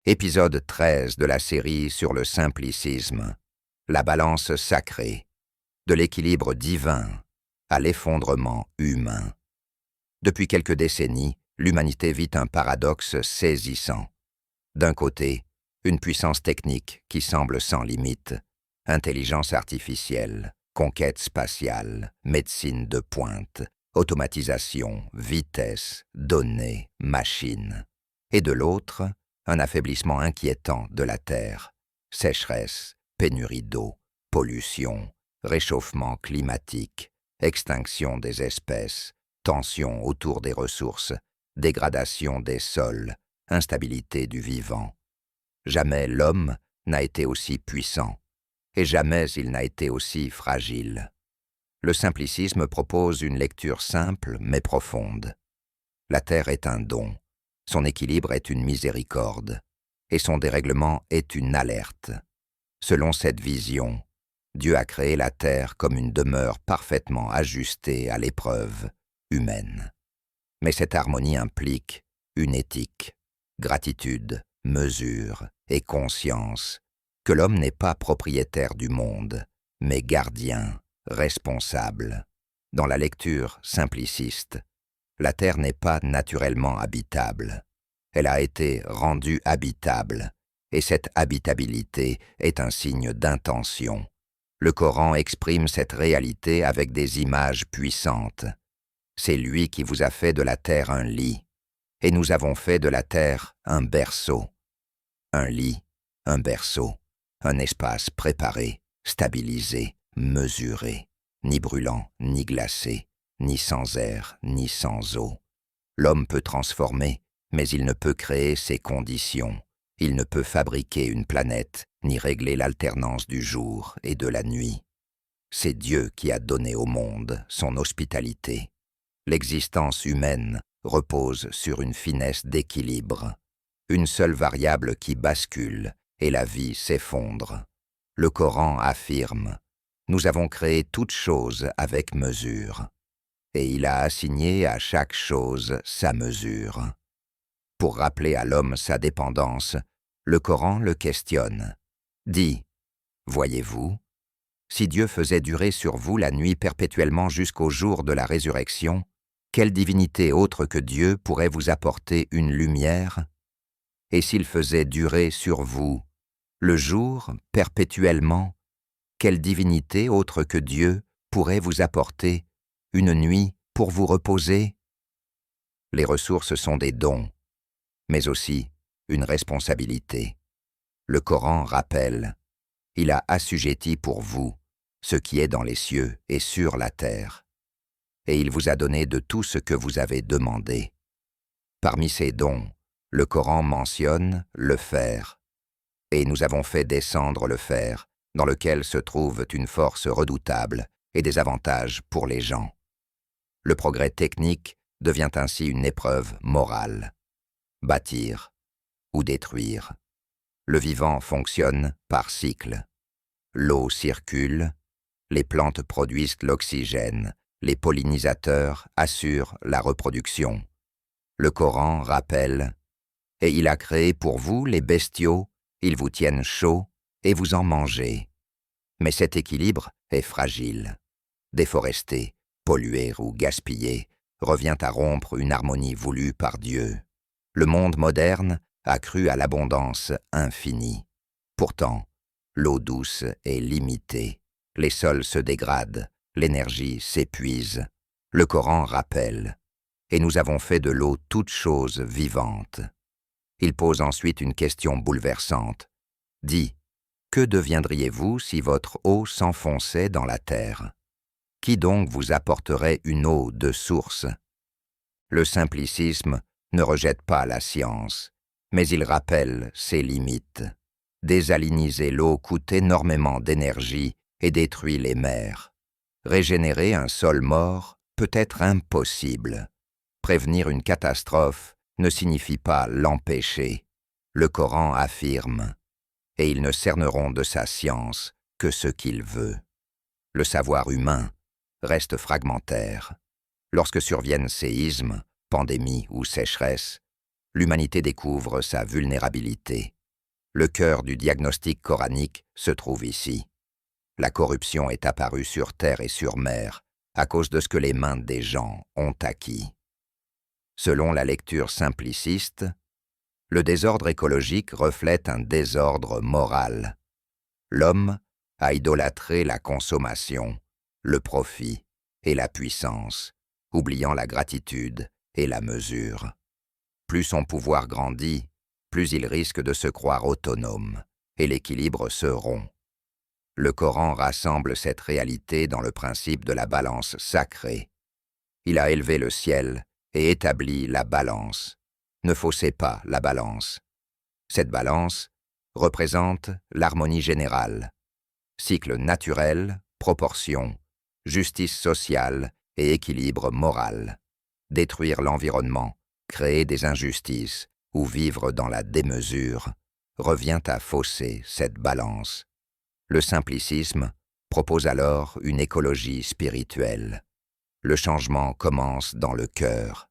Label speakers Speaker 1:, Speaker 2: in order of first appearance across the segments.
Speaker 1: Épisode 13 de la série sur le simplicisme, la balance sacrée, de l'équilibre divin à l'effondrement humain. Depuis quelques décennies, l'humanité vit un paradoxe saisissant. D'un côté, une puissance technique qui semble sans limite, intelligence artificielle, conquête spatiale, médecine de pointe, automatisation, vitesse, données, machines. Et de l'autre, un affaiblissement inquiétant de la Terre, sécheresse, pénurie d'eau, pollution, réchauffement climatique, extinction des espèces, tension autour des ressources, dégradation des sols, instabilité du vivant. Jamais l'homme n'a été aussi puissant, et jamais il n'a été aussi fragile. Le simplicisme propose une lecture simple mais profonde. La Terre est un don. Son équilibre est une miséricorde, et son dérèglement est une alerte. Selon cette vision, Dieu a créé la terre comme une demeure parfaitement ajustée à l'épreuve humaine. Mais cette harmonie implique une éthique, gratitude, mesure et conscience, que l'homme n'est pas propriétaire du monde, mais gardien, responsable. Dans la lecture simpliciste, la terre n'est pas naturellement habitable. Elle a été rendue habitable, et cette habitabilité est un signe d'intention. Le Coran exprime cette réalité avec des images puissantes. C'est lui qui vous a fait de la terre un lit, et nous avons fait de la terre un berceau. Un lit, un berceau, un espace préparé, stabilisé, mesuré, ni brûlant, ni glacé, ni sans air, ni sans eau. L'homme peut transformer, mais il ne peut créer ses conditions. Il ne peut fabriquer une planète, ni régler l'alternance du jour et de la nuit. C'est Dieu qui a donné au monde son hospitalité. L'existence humaine repose sur une finesse d'équilibre. Une seule variable qui bascule, et la vie s'effondre. Le Coran affirme « Nous avons créé toute chose avec mesure ». Et il a assigné à chaque chose sa mesure. Pour rappeler à l'homme sa dépendance, le Coran le questionne. Dit, voyez-vous, si Dieu faisait durer sur vous la nuit perpétuellement jusqu'au jour de la résurrection, quelle divinité autre que Dieu pourrait vous apporter une lumière? Et s'il faisait durer sur vous le jour perpétuellement, quelle divinité autre que Dieu pourrait vous apporter une nuit pour vous reposer? Les ressources sont des dons, mais aussi une responsabilité. Le Coran rappelle, il a assujetti pour vous ce qui est dans les cieux et sur la terre, et il vous a donné de tout ce que vous avez demandé. Parmi ces dons, le Coran mentionne le fer, et nous avons fait descendre le fer, dans lequel se trouve une force redoutable et des avantages pour les gens. Le progrès technique devient ainsi une épreuve morale. Bâtir ou détruire. Le vivant fonctionne par cycle. L'eau circule, les plantes produisent l'oxygène, les pollinisateurs assurent la reproduction. Le Coran rappelle « Et il a créé pour vous les bestiaux, ils vous tiennent chaud et vous en mangez. » Mais cet équilibre est fragile. Déforester, polluer ou gaspiller revient à rompre une harmonie voulue par Dieu. Le monde moderne a cru à l'abondance infinie. Pourtant, l'eau douce est limitée. Les sols se dégradent, l'énergie s'épuise. Le Coran rappelle « Et nous avons fait de l'eau toute chose vivante ». Il pose ensuite une question bouleversante. Dit « Que deviendriez-vous si votre eau s'enfonçait dans la terre ? Qui donc vous apporterait une eau de source ?» Le simplicisme ne rejette pas la science, mais il rappelle ses limites. Désaliniser l'eau coûte énormément d'énergie et détruit les mers. Régénérer un sol mort peut être impossible. Prévenir une catastrophe ne signifie pas l'empêcher. Le Coran affirme « Et ils ne cerneront de sa science que ce qu'il veut ». Le savoir humain reste fragmentaire. Lorsque surviennent séismes, pandémies ou sécheresses, l'humanité découvre sa vulnérabilité. Le cœur du diagnostic coranique se trouve ici. La corruption est apparue sur terre et sur mer à cause de ce que les mains des gens ont acquis. Selon la lecture simpliciste, le désordre écologique reflète un désordre moral. L'homme a idolâtré la consommation, le profit et la puissance, oubliant la gratitude et la mesure. Plus son pouvoir grandit, plus il risque de se croire autonome, et l'équilibre se rompt. Le Coran rassemble cette réalité dans le principe de la balance sacrée. Il a élevé le ciel et établi la balance. Ne faussez pas la balance. Cette balance représente l'harmonie générale, cycle naturel, proportion, justice sociale et équilibre moral. Détruire l'environnement, créer des injustices ou vivre dans la démesure revient à fausser cette balance. Le simplicisme propose alors une écologie spirituelle. Le changement commence dans le cœur.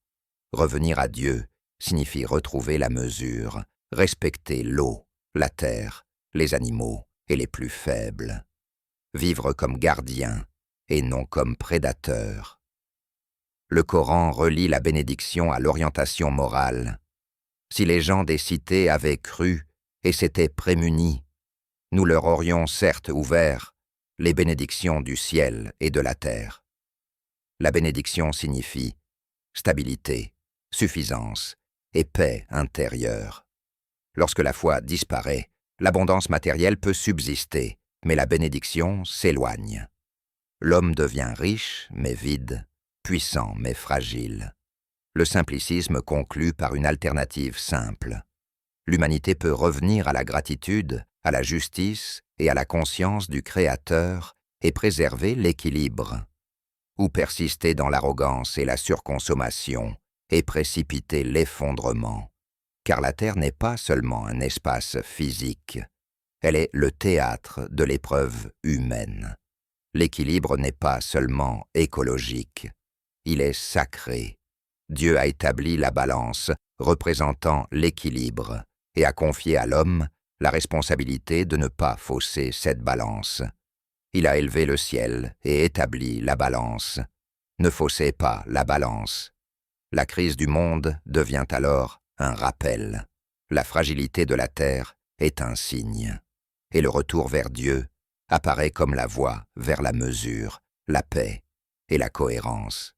Speaker 1: Revenir à Dieu signifie retrouver la mesure, respecter l'eau, la terre, les animaux et les plus faibles. Vivre comme gardien et non comme prédateur. Le Coran relie la bénédiction à l'orientation morale. Si les gens des cités avaient cru et s'étaient prémunis, nous leur aurions certes ouvert les bénédictions du ciel et de la terre. La bénédiction signifie stabilité, suffisance et paix intérieure. Lorsque la foi disparaît, l'abondance matérielle peut subsister, mais la bénédiction s'éloigne. L'homme devient riche mais vide, puissant mais fragile. Le simplicisme conclut par une alternative simple. L'humanité peut revenir à la gratitude, à la justice et à la conscience du Créateur et préserver l'équilibre. Ou persister dans l'arrogance et la surconsommation et précipiter l'effondrement. Car la Terre n'est pas seulement un espace physique, elle est le théâtre de l'épreuve humaine. L'équilibre n'est pas seulement écologique, il est sacré. Dieu a établi la balance représentant l'équilibre et a confié à l'homme la responsabilité de ne pas fausser cette balance. Il a élevé le ciel et établi la balance. Ne faussez pas la balance. La crise du monde devient alors un rappel. La fragilité de la terre est un signe. Et le retour vers Dieu apparaît comme la voie vers la mesure, la paix et la cohérence.